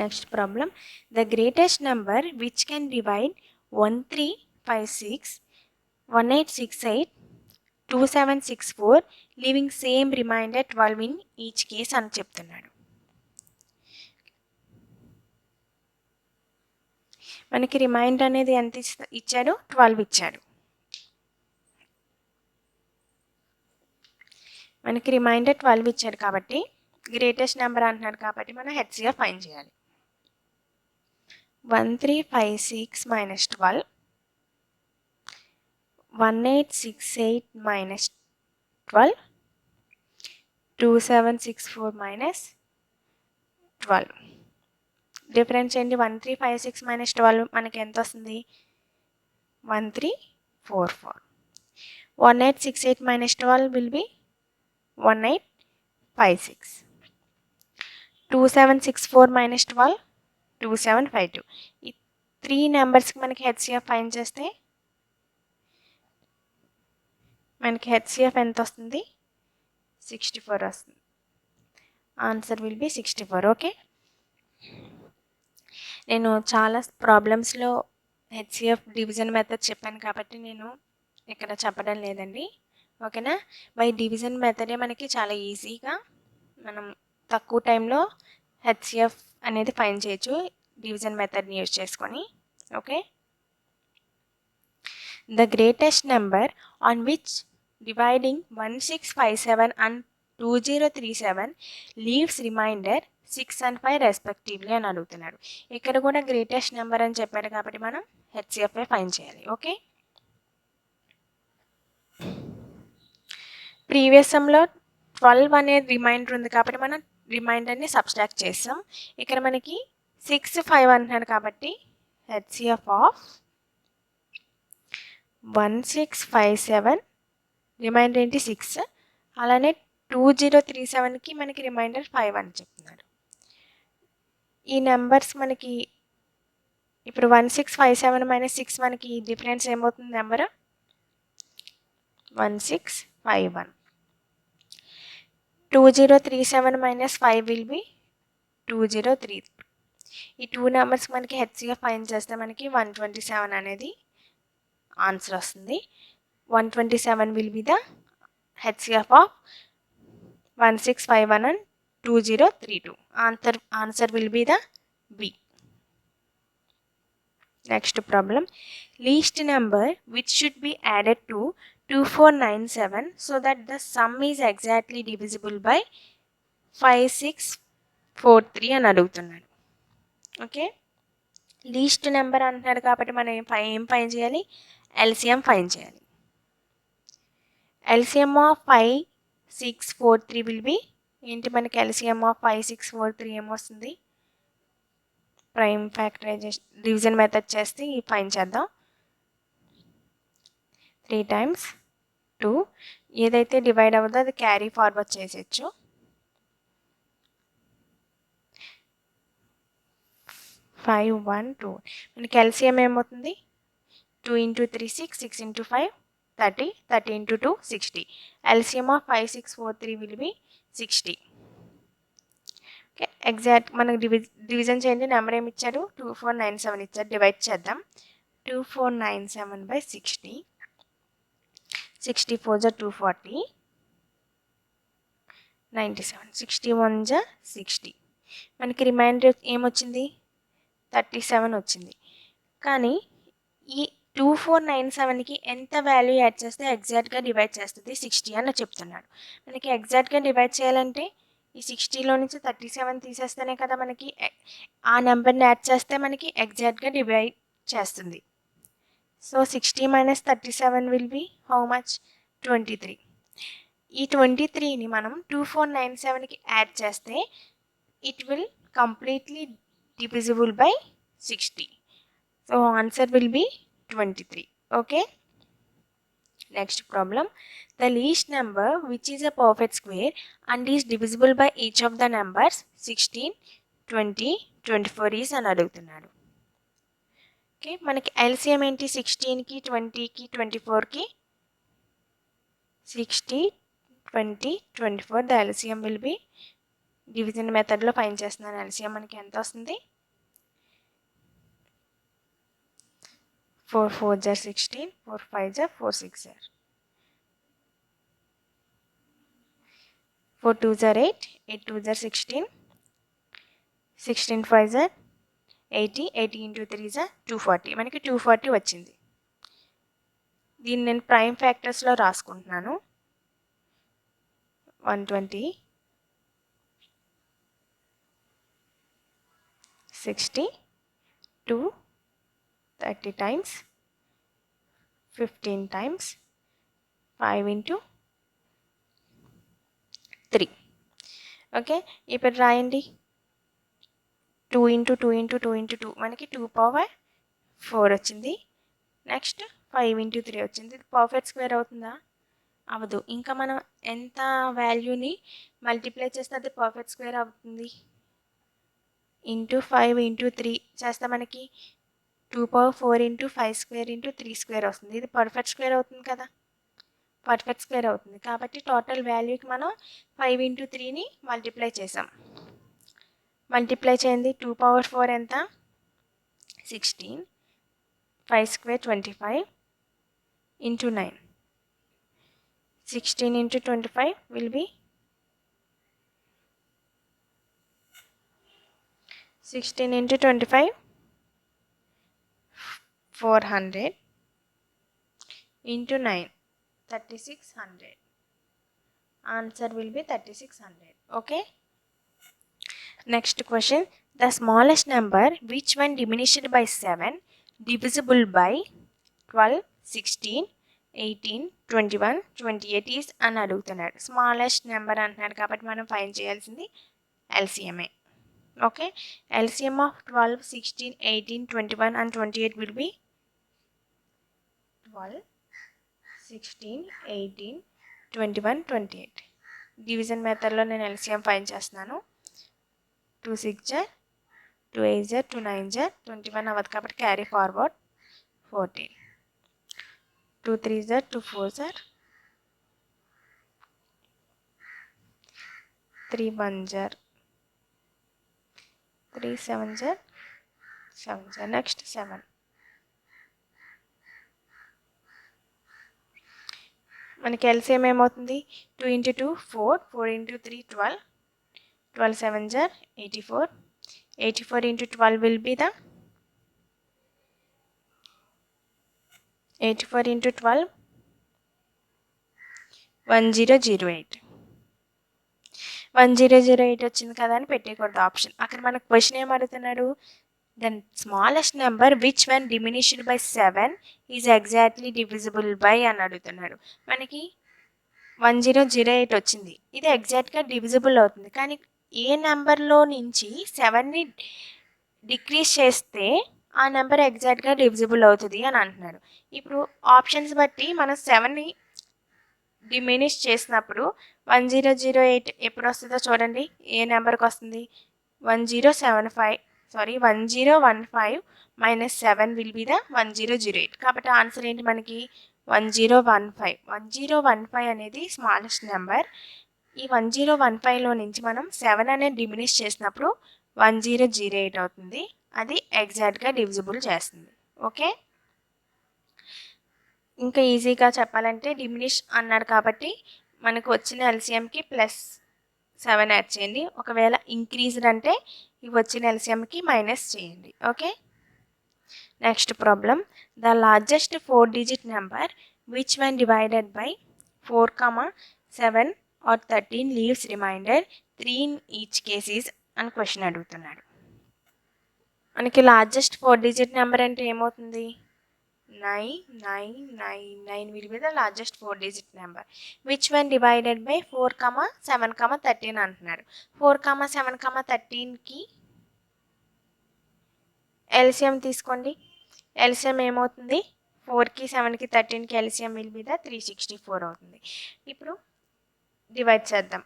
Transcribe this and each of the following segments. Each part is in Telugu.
Next problem, the greatest number which can divide 1356, 1868, 2764 leaving same remainder 12 in each case అని చెప్తున్నాడు. మనకి రిమైండర్ అనేది ఎంత ఇచ్చాడు? 12 ఇచ్చాడు. మనకి రిమైండర్ 12 ఇచ్చాడు కాబట్టి గ్రేటెస్ట్ నెంబర్ అంటున్నాడు కాబట్టి మనం హెచ్సిఎఫ్ ఫైండ్ చేయాలి. 1356 minus 12, 1868 minus 12, 2764 minus 12. డిఫరెన్స్ ఏంటి? 1356 minus 12 మనకి ఎంత వస్తుంది? 1344. 1868 minus 12 will be 1856. 2764 minus 12 2752. ఈ 3 నెంబర్స్కి మనకి హెచ్సిఎఫ్ ఫైండ్ చేస్తే మనకి హెచ్సిఎఫ్ ఎంత వస్తుంది? 64 వస్తుంది. Answer will be 64. ఓకే, నేను చాలా ప్రాబ్లమ్స్లో హెచ్సిఎఫ్ డివిజన్ మెథడ్ చెప్పాను కాబట్టి నేను ఇక్కడ చెప్పడం లేదండి. ఓకేనా? బై డివిజన్ మెథడే మనకి చాలా ఈజీగా మనం తక్కువ టైంలో హెచ్సిఎఫ్ అనేది ఫైండ్ చేయొచ్చు డివిజన్ మెథడ్ని యూజ్ చేసుకొని. Okay, the greatest number on which dividing 1657 and 2037 leaves remainder 6 and 5 respectively అని అడుగుతున్నాడు. ఇక్కడ కూడా గ్రేటెస్ట్ నెంబర్ అని చెప్పాడు కాబట్టి మనం హెచ్సిఎఫ్ఏ ఫైండ్ చేయాలి. ఓకే, ప్రీవియస్ సమ్లో 12 అనేది రిమైండర్ ఉంది కాబట్టి మనం రిమైండర్ని సబ్స్ట్రాక్ట్ చేస్తాం. ఇక్కడ మనకి 6 5 అంటున్నాడు కాబట్టి హెచ్సిఎఫ్ ఆఫ్ 1657 రిమైండర్ ఏంటి? 6. అలానే 2037కి మనకి రిమైండర్ 5 అని చెప్తున్నాడు. ఈ నెంబర్స్ మనకి ఇప్పుడు 1657 మైనస్ 6 మనకి డిఫరెన్స్ ఏమవుతుంది? నెంబర్ 1651. 2037 minus 5 will be 2033. ఈ 2 నెంబర్స్ మనకి హెచ్సిఎఫ్ ఫైండ్ చేస్తే మనకి 127 అనేది ఆన్సర్ వస్తుంది. 127 will be the HCF of 1651 and 2032. Answer will be the B. Next problem, least number which should be added to 2497 so that the sum is exactly divisible by 5643 అని అడుగుతున్నాడు. ఓకే, లీస్ట్ నెంబర్ అంటున్నాడు కాబట్టి మనం ఏం ఫైన్ చేయాలి? ఎల్సిఎం ఫైన్ చేయాలి. ఎల్సిఎం ఆఫ్ 5643 విల్ బి ఏంటి? మనకి ఎల్సిఎం ఆఫ్ 5643 ఏమొస్తుంది? ప్రైమ్ ఫ్యాక్టరైజేషన్ డివిజన్ మెథడ్ చేస్తే ఫైన్ చేద్దాం. 3 times 2 ఏదైతే డివైడ్ అవ్వదో అది క్యారీ ఫార్వర్డ్ చేసేయచ్చు. 5 1 2 మనకి ఎల్సిఎం ఏమవుతుంది? 2 into 3 6, 6 into 5 30, 30 into 2 60. LCM of 5643 will be 60. Okay, exact మనకు డివిజన్ చేయండి. నెంబర్ ఏమి ఇచ్చారు? 2497 ఇచ్చారు. డివైడ్ చేద్దాం. 2497 by 60. 64 is 240, 97, 61 is 60. మనకి రిమైండర్ ఏమొచ్చింది? 37 వచ్చింది. కానీ ఈ 2497కి ఎంత వాల్యూ యాడ్ చేస్తే ఎగ్జాక్ట్గా డివైడ్ చేస్తుంది 60 అని చెప్తున్నాడు. మనకి ఎగ్జాక్ట్గా డివైడ్ చేయాలంటే ఈ 60లో నుంచి 37 తీసేస్తేనే కదా మనకి ఆ నెంబర్ని యాడ్ చేస్తే మనకి ఎగ్జాక్ట్గా డివైడ్ చేస్తుంది. So 60 minus 37 will be how much? 23. ఈ 23ని మనం 2497కి యాడ్ చేస్తే it will completely divisible by 60. So answer will be 23. Okay. Next problem, the least number which is a perfect square and is divisible by each of the numbers 16, 20, 24 is అని అడుగుతున్నాడు. ఓకే, మనకి ఎల్సిఎం ఏంటి? 16కి 20కి 24కి 60, 20, 24. The LCM will be division మెథడ్లో ఫైండ్ చేస్తున్నాను ఎల్సిఎం. మనకి ఎంత వస్తుంది? 4 4 జర్ 16, 4 5 జర్ 4 6 జర్, 4 2 జర్ 8, 8 2 జర్ 16, 16 5 జర్ 80, 80 ఇంటూ 3 జర్ 240. మనకి 240 వచ్చింది. దీన్ని నేను ప్రైమ్ ఫ్యాక్టర్స్లో రాసుకుంటున్నాను. 120, 60, 2, 30 టైమ్స్, 15 టైమ్స్, 5 ఇంటూ 3. ఓకే, ఇప్పుడు రాయండి. 2 ఇంటూ 2 ఇంటూ 2 ఇంటూ 2 మనకి 2 పవర్ 4 వచ్చింది. నెక్స్ట్ 5 ఇంటూ 3 వచ్చింది. ఇది పర్ఫెక్ట్ స్క్వేర్ అవుతుందా? అవ్వదు. ఇంకా మనం ఎంత వాల్యూని మల్టిప్లై చేస్తే అది పర్ఫెక్ట్ స్క్వేర్ అవుతుంది? ఇంటూ 5 ఇంటూ 3 చేస్తే మనకి 2 power 4 into 5 square into 3 square వస్తుంది. ఇది పర్ఫెక్ట్ స్క్వేర్ అవుతుంది కదా? పర్ఫెక్ట్ స్క్వేర్ అవుతుంది. కాబట్టి టోటల్ వాల్యూకి మనం 5 ఇంటూ 3ని మల్టిప్లై చేసాం. మల్టిప్లై చేయండి. 2 పవర్ 4 ఎంత? 16, 5 square 25 into 9. 16 into 25 will be 16 into 25 400 into 9 3600. Answer will be 3600. Okay. Next question. The smallest number which one diminished by 7 divisible by 12, 16, 18, 21, 28 is అని అడుగుతున్నాడు. స్మాలెస్ట్ నెంబర్ అంటున్నాడు కాబట్టి మనం ఫైండ్ చేయాల్సింది ఎల్సిఎంఏ. Okay, LCM of 12, 16, 18, 21 and 28 will be 12, 16, 18, 21, 28. Division మెథడ్లో నేను ఎల్సిఎం ఫైండ్ చేస్తున్నాను. 2 6 జర్ 2 8 జర్ 2 9 జర్ 21 అవ్వదు కాబట్టి క్యారీ ఫార్వర్డ్ 14. 2 3 జర్ 2 4 జర్ 3 1 జర్ 3 7 జర్ 7 జర్. నెక్స్ట్ 7. మనకి ఎల్సిఎం ఏమవుతుంది? 2 into 2 4, 4 into 3 12, 12 7 జర్ 84, 84 into 12 will be the 84 into 12 1008. 1008 వచ్చింది కదా అని పెట్టేకూడదు ఆప్షన్. అక్కడ మనకు క్వశ్చన్ ఏం అడుగుతున్నాడు? Then smallest number which one diminished by 7 is exactly divisible by అని అడుగుతున్నాడు. మనకి 1008 వచ్చింది. ఇది ఎగ్జాక్ట్గా డివిజిబుల్ అవుతుంది. కానీ ఏ నెంబర్లో నుంచి 7ని డిక్రీజ్ చేస్తే ఆ నెంబర్ ఎగ్జాక్ట్గా డివిజిబుల్ అవుతుంది అని అంటున్నాడు. ఇప్పుడు ఆప్షన్స్ బట్టి మనం 7ని డిమినిష్ చేసినప్పుడు 1008 ఎప్పుడు వస్తుందో చూడండి. ఏ నెంబర్కి వస్తుంది? 1015 మైనస్ 7 విల్ బి ద 1008. కాబట్టి ఆన్సర్ ఏంటి మనకి? 1015. 1015 అనేది స్మాలెస్ట్ నెంబర్. ఈ 1015లో నుంచి మనం 7 అనేది డిమినిష్ చేసినప్పుడు 1008 అవుతుంది. అది ఎగ్జాక్ట్గా డివిజిబుల్ చేస్తుంది. ఓకే, ఇంకా ఈజీగా చెప్పాలంటే డిమినిష్ అన్నాడు కాబట్టి మనకు వచ్చిన ఎల్సిఎంకి +7 యాడ్ చేయండి. ఒకవేళ ఇంక్రీజ్డ్ అంటే ఇవి వచ్చిన ఎల్సిఎంకి మైనస్ చేయండి. Okay, next problem. The largest 4-digit number which one divided by 4, 7 or 13 leaves remainder 3 in each cases అని క్వశ్చన్ అడుగుతున్నాడు. మనకి లార్జెస్ట్ 4-digit నెంబర్ అంటే ఏమవుతుంది? 9 will be the largest 4-digit number. Which one divided by 4, 7, 13 అంటున్నాడు. 4, 7, 13కి ఎల్సిఎం తీసుకోండి. ఎల్సిఎం ఏమవుతుంది? 4కి 7కి 13కి ఎల్సిఎం విల్ బి ద 364 అవుతుంది. ఇప్పుడు డివైడ్ చేద్దాం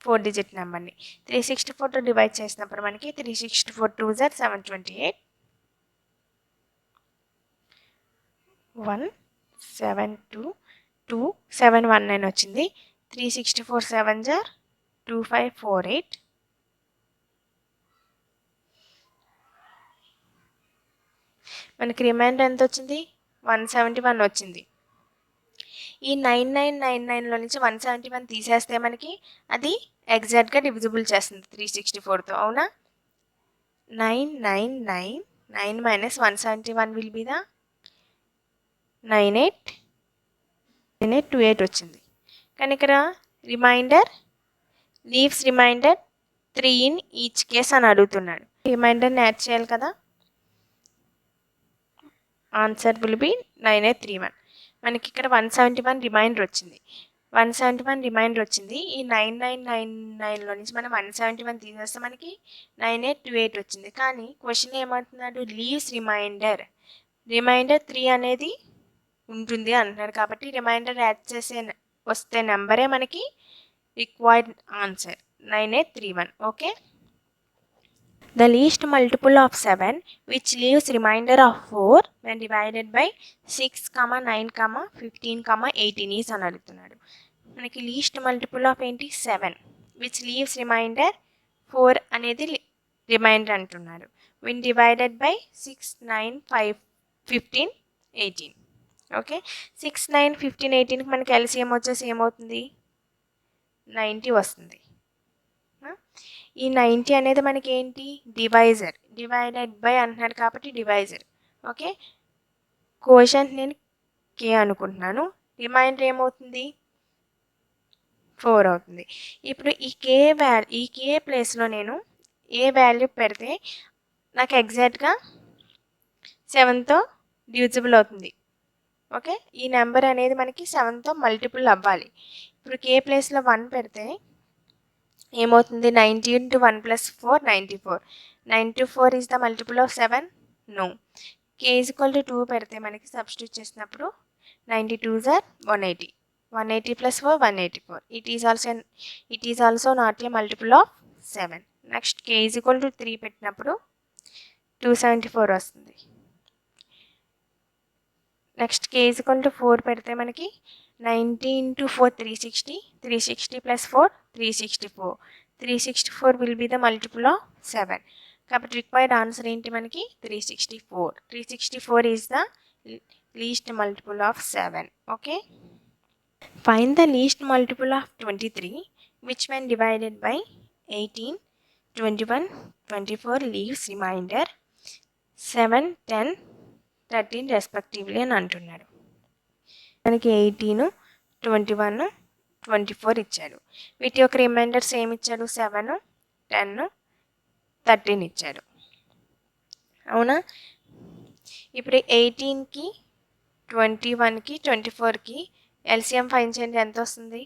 4-digit నెంబర్ని. 364తో డివైడ్ చేసినప్పుడు మనకి 364 2 జర్ 728, 172 2 719 వచ్చింది. 364 7 జర్ 2548. మనకి రిమైండర్ ఎంత వచ్చింది? 171 వచ్చింది. ఈ 9999లో నుంచి 171 తీసేస్తే మనకి అది ఎగ్జాక్ట్గా డివిజిబుల్ చేస్తుంది 364తో. అవునా? 9 minus 171 will be the 9828 వచ్చింది. కానీ ఇక్కడ remainder leaves remainder 3 in each case అని అడుగుతున్నాడు. రిమైండర్ని యాడ్ చేయాలి కదా. Answer will be 9831. మనకి ఇక్కడ 171 రిమైండర్ వచ్చింది. 171 రిమైండర్ వచ్చింది. ఈ 9999లో నుంచి మనం 171 తీసేస్తే మనకి 9828 వచ్చింది. కానీ క్వశ్చన్ ఏమంటున్నాడు? లీవ్స్ రిమైండర్ 3 అనేది ఉంటుంది అంటున్నాడు. కాబట్టి రిమైండర్ యాడ్ చేసే వస్తే నెంబరే మనకి required answer 9831. Okay. The least multiple of 7 which leaves remainder of 4 when divided by 6, 9, 15, 18 is అని అడుగుతున్నాడు. మనకి లీస్ట్ మల్టిపుల్ ఆఫ్ ఏంటి? 7 విచ్ లీవ్స్ రిమైండర్ 4 అనేది రిమైండర్ అంటున్నాడు. when divided by 6, 9, 5, 15, 18. ఓకే. 6, 9, 15, 18కి మనకి ఎల్సిఎం వచ్చేసి ఏమవుతుంది? 90 వస్తుంది. ఈ 90 అనేది మనకి ఏంటి? డివైజర్. డివైడెడ్ బై అంటున్నాడు కాబట్టి డివైజర్. ఓకే. కోషంట్ నేను కే అనుకుంటున్నాను. రిమైండర్ ఏమవుతుంది? 4 అవుతుంది. ఇప్పుడు ఈ కే ప్లేస్లో నేను ఏ వాల్యూ పెడితే నాకు ఎగ్జాక్ట్గా 7తో డివిజిబుల్ అవుతుంది. ఓకే. ఈ నెంబర్ అనేది మనకి 7తో మల్టిపుల్ అవ్వాలి. ఇప్పుడు కే ప్లేస్లో 1 పెడితే ఏమవుతుంది? 90 into 1 plus 4, 94. 94 is the multiple of 7? No. K is equal to 2 పెడితే మనకి సబ్స్టిట్యూట్ చేసినప్పుడు 92s are 180. 180 plus 4, 184. It is also not a multiple of 7. Next K is equal to 3 పెట్టినప్పుడు 274 వస్తుంది. Next K is equal to 4 పెడితే మనకి 90 into 4, 360. 360 plus 4, 364. 364 will be the multiple of 7. కాబట్టి రిక్వైర్డ్ ఆన్సర్ ఏంటి మనకి? 364. 364 is the least multiple of 7. Okay. Find the least multiple of 23 which when divided by 18, 21, 24 leaves remainder 7, 10, 13 respectively అని అంటున్నాడు. మనకి 18, 21, 24 ఇచ్చాడు. వీటి యొక్క రిమైండర్స్ ఏమి ఇచ్చాడు? 7, 10, 13 ఇచ్చాడు. అవునా? ఇప్పుడు 18కి 21కి 24కి ఎల్సిఎం ఫైన్ చేయండి. ఎంత వస్తుంది?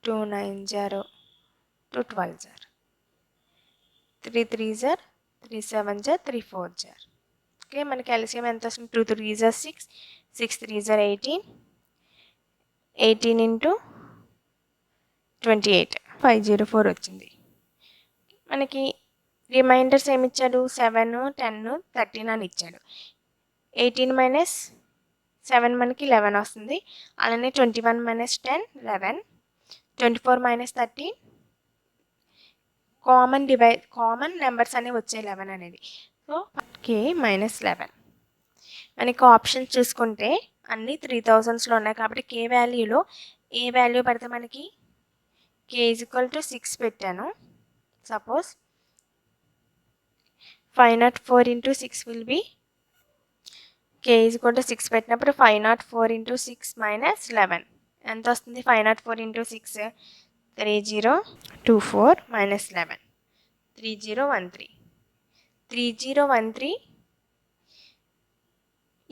2 9s are 2 12s are 3 3s are 3 7s are 3 4s are. Okay. మనకి ఎల్సిఎం ఎంత వస్తుంది? 2 3s are 6, 6 3s are 18, 18 into 28 504 వచ్చింది. మనకి రిమైండర్స్ ఏమి ఇచ్చాడు? 7, 10, 13 అని ఇచ్చాడు. 18 minus 7 మనకి 11 వస్తుంది. అలానే 21 minus 10 11, 24 minus 13 కామన్ నెంబర్స్ అనేవి వచ్చాయి 11 అనేది. So K minus 11. మనకి ఆప్షన్స్ చూసుకుంటే అన్నీ 3000స్లో ఉన్నాయి కాబట్టి K వాల్యూలో ఏ వాల్యూ పెడితే మనకి K is equal to 6 పెట్టాను. Suppose 504 into 6 will be K is equal to 6 పెట్టినప్పుడు 504 into 6 minus 11 ఎంత వస్తుంది? 504 into 6 3024 minus 11 3013. 3013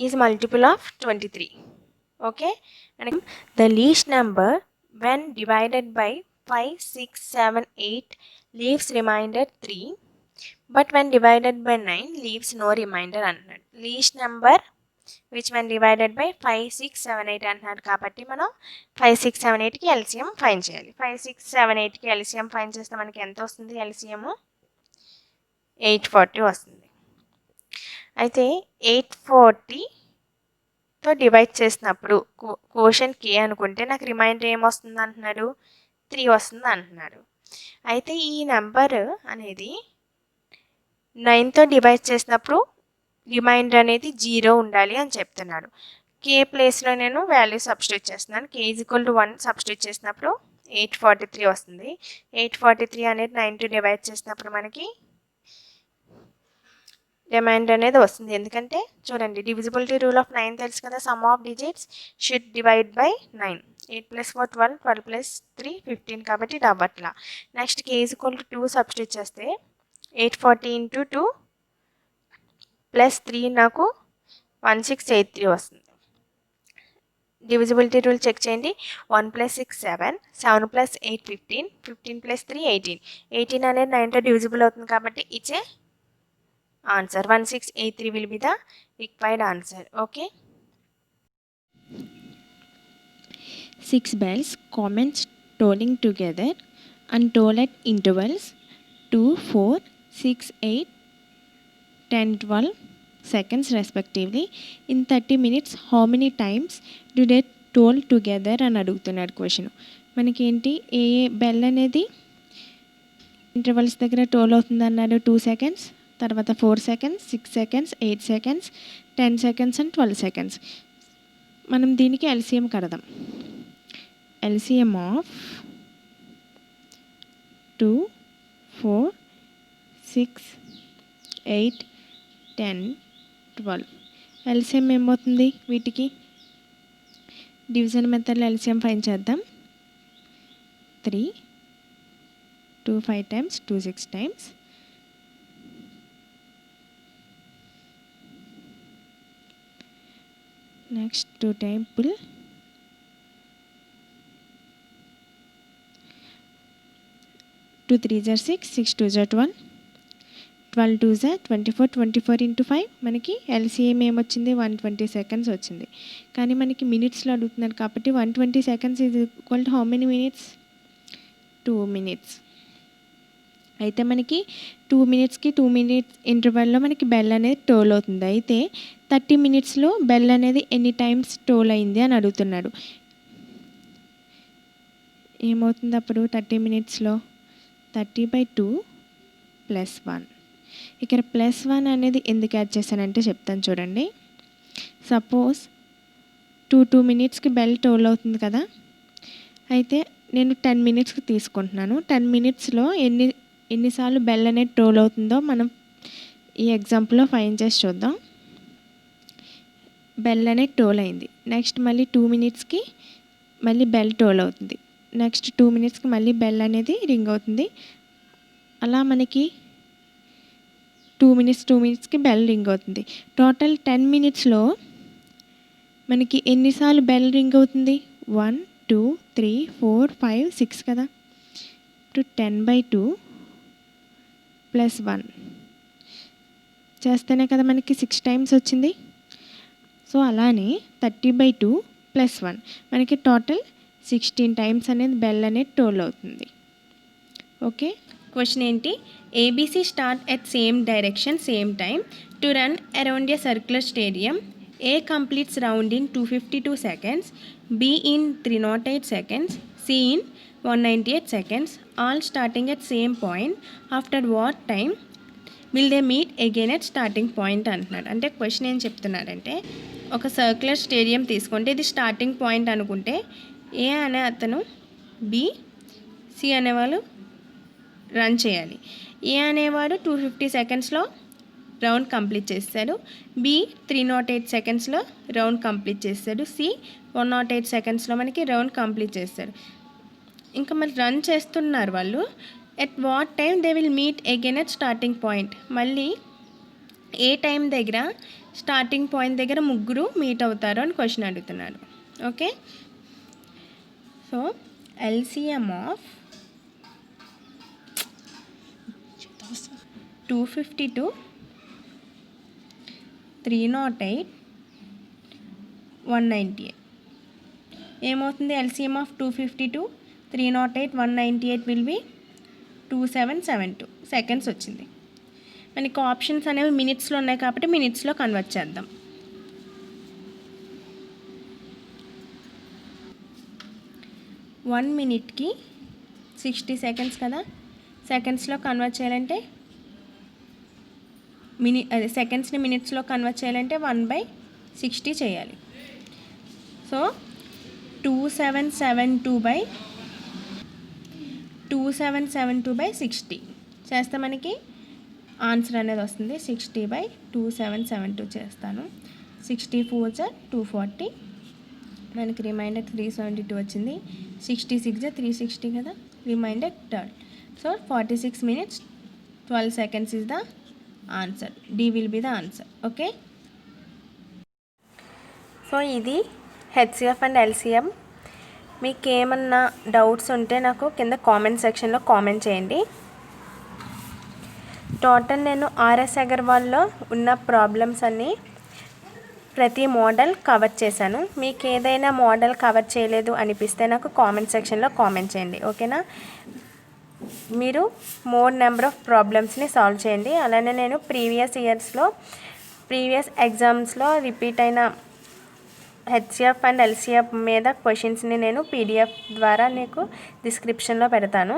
is multiple of 23. Okay. The least number when divided by 5, 6, 7, 8 leaves remainder 3, but when divided by 9 leaves no remainder అంటున్నాడు. least number which when divided by 5, 6, 7, 8 అంటున్నాడు కాబట్టి మనం 5, 6, 7, 8కి ఎల్సిఎం ఫైన్ చేయాలి. 5, 6, 7, 8కి ఎల్సిఎం ఫైన్ చేస్తే మనకి ఎంత వస్తుంది? ఎల్సిఎం 840 వస్తుంది. అయితే 840తో డివైడ్ చేసినప్పుడు కోషంట్ K అనుకుంటే నాకు రిమైండర్ ఏమొస్తుంది అంటున్నాడు? 3 వస్తుంది అంటున్నాడు. అయితే ఈ నెంబర్ అనేది 9తో డివైడ్ చేసినప్పుడు రిమైండర్ అనేది 0 ఉండాలి అని చెప్తున్నాడు. కే ప్లేస్లో నేను వాల్యూ సబ్స్టిట్యూట్ చేస్తున్నాను. కే ఈక్వల్ టు 1 సబ్స్టిట్యూట్ చేసినప్పుడు 843 వస్తుంది. 843 అనేది 9తో డివైడ్ చేసినప్పుడు మనకి రిమైండర్ అనేది వస్తుంది. ఎందుకంటే చూడండి, డివిజిబిలిటీ రూల్ ఆఫ్ 9 తెలుసు కదా, some of digits should divide by 9. 8 + 4 12, 12 + 3 15 కాబట్టి ఇది అవ్వట్లా. Next K equal to 2 substitute చేస్తే 840 × 2 + 3 నాకు 1683 వస్తుంది. డివిజిబిలిటీ రూల్ చెక్ చేయండి. 1 + 6 7, 7 + 8 15, 15 + 3 18. 18 అనేది 9తో డివిజిబుల్ అవుతుంది కాబట్టి ఇచ్చే answer 1683 will be the required answer. Okay. 6 bells commence tolling together and toll at intervals 2, 4, 6, 8, 10, 12 seconds respectively. In 30 minutes, how many times do they toll together అని అడుగుతున్నాడు క్వశ్చన్. మనకి ఏంటి, ఏ బెల్ అనేది ఇంటర్వల్స్ దగ్గర టోల్ అవుతుంది అన్నాడు. 2 seconds, తర్వాత 4 seconds, 6 seconds, 8 seconds, 10 seconds and 12 seconds. మనం దీనికి ఎల్సిఎం కడదాం. LCM of 2, 4, 6, 8, 10, 12. ఎల్సిఎం ఏమవుతుంది వీటికి? డివిజన్ మెథడ్లో ఎల్సిఎం ఫైండ్ చేద్దాం. 3, 2 5 times, 2 6 times. Next 2 table. 2 3s are 6, 6 2s are 12, 12 2s are 24, 24 into 5 మనకి ఎల్సిఎం ఏమొచ్చింది, 120 seconds వచ్చింది. కానీ మనకి మినిట్స్లో అడుగుతున్నారు కాబట్టి 120 seconds is equal to how many minutes? 2 minutes. అయితే మనకి 2 minutesకి 2 minutes ఇంటర్వెల్లో మనకి బెల్ అనేది టోల్ అవుతుంది. అయితే 30 minutesలో బెల్ అనేది ఎన్ని టైమ్స్ టోల్ అయింది అని అడుగుతున్నాడు. ఏమవుతుంది అప్పుడు 30 minutesలో? 30/2 + 1. ఇక్కడ +1 అనేది ఎందుకు యాడ్ చేశానంటే చెప్తాను చూడండి. సపోజ్ 2 minutesకి బెల్ టోల్ అవుతుంది కదా, అయితే నేను 10 minutesకి తీసుకుంటున్నాను. 10 minutesలో ఎన్నిసార్లు బెల్ అనేది టోల్ అవుతుందో మనం ఈ ఎగ్జాంపుల్లో ఫైండ్ చేసి చూద్దాం. బెల్ అనేది టోల్ అయింది. నెక్స్ట్ మళ్ళీ 2 minutesకి మళ్ళీ బెల్ టోల్ అవుతుంది. నెక్స్ట్ 2 minutesకి మళ్ళీ బెల్ అనేది రింగ్ అవుతుంది. అలా మనకి 2 minutesకి బెల్ రింగ్ అవుతుంది. టోటల్ 10 minutesలో మనకి ఎన్నిసార్లు బెల్ రింగ్ అవుతుంది? 1 2 3 4 5 6 కదా. ఇప్పుడు 10/2 + 1 చేస్తేనే కదా మనకి 6 times వచ్చింది. సో అలానే 30/2 + 1 మనకి టోటల్ 16 times అనేది బెల్ అనేది టోల్ అవుతుంది. ఓకే. క్వశ్చన్ ఏంటి? A B C start at same direction same time to run around a circular stadium. A completes round in 252 seconds, B in 308 seconds, C in 198 seconds, all starting at same point. After what time will they meet again at starting point అంటున్నాడు. అంటే క్వశ్చన్ ఏం చెప్తున్నాడంటే, ఒక సర్క్యులర్ స్టేడియం తీసుకుంటే ఇది స్టార్టింగ్ పాయింట్ అనుకుంటే ఏ అనే అతను బి, సి అనేవాళ్ళు రన్ చేయాలి. ఏ అనేవాడు 250 secondsలో రౌండ్ కంప్లీట్ చేస్తాడు. బి 308 secondsలో రౌండ్ కంప్లీట్ చేస్తాడు. సి 108 secondsలో మనకి రౌండ్ కంప్లీట్ చేస్తాడు. ఇంకా మరి రన్ చేస్తున్నారు వాళ్ళు. At what time they will meet again at starting point. మళ్ళీ ఏ టైం దగ్గర స్టార్టింగ్ పాయింట్ దగ్గర ముగ్గురు మీట్ అవుతారు అని క్వశ్చన్ అడుగుతున్నాడు. ఓకే. సో ఎల్సిఎం ఆఫ్ 252, 308, 198 ఏమవుతుంది? LCM of 252, 308, 198 will be 2772 seconds వచ్చింది. మనకి ఆప్షన్స్ అనేవి మినిట్స్లో ఉన్నాయి కాబట్టి మినిట్స్లో కన్వర్ట్ చేద్దాం. 1 minute 60 సెకండ్స్ కదా, సెకండ్స్లో కన్వర్ట్ చేయాలంటే సెకండ్స్ని మినిట్స్లో కన్వర్ట్ చేయాలంటే 1/60 చేయాలి. సో 2772/60 చేస్తే మనకి ఆన్సర్ అనేది వస్తుంది. 60/2772 చేస్తాను. 60 4 240, మనకి రిమైండర్ 372 వచ్చింది. 66 360 కదా, reminder 12. So 46 minutes 12 seconds is the answer. D will be the answer. Okay. So ఇది హెచ్సిఎఫ్ అండ్ ఎల్సిఎం. మీకు ఏమన్నా డౌట్స్ ఉంటే నాకు కింద కామెంట్ సెక్షన్లో కామెంట్ చేయండి. టోటల్ నేను ఆర్ఎస్ అగర్వాల్లో ఉన్న ప్రాబ్లమ్స్ అన్నీ ప్రతి మోడల్ కవర్ చేశాను. మీకు ఏదైనా మోడల్ కవర్ చేయలేదు అనిపిస్తే నాకు కామెంట్ సెక్షన్లో కామెంట్ చేయండి. ఓకేనా. మీరు మోర్ నెంబర్ ఆఫ్ ప్రాబ్లమ్స్ని సాల్వ్ చేయండి. అలానే నేను ప్రీవియస్ ఎగ్జామ్స్లో రిపీట్ అయిన హెచ్సిఎఫ్ అండ్ ఎల్సిఎఫ్ మీద క్వశ్చన్స్ని నేను పీడిఎఫ్ ద్వారా నీకు డిస్క్రిప్షన్లో పెడతాను.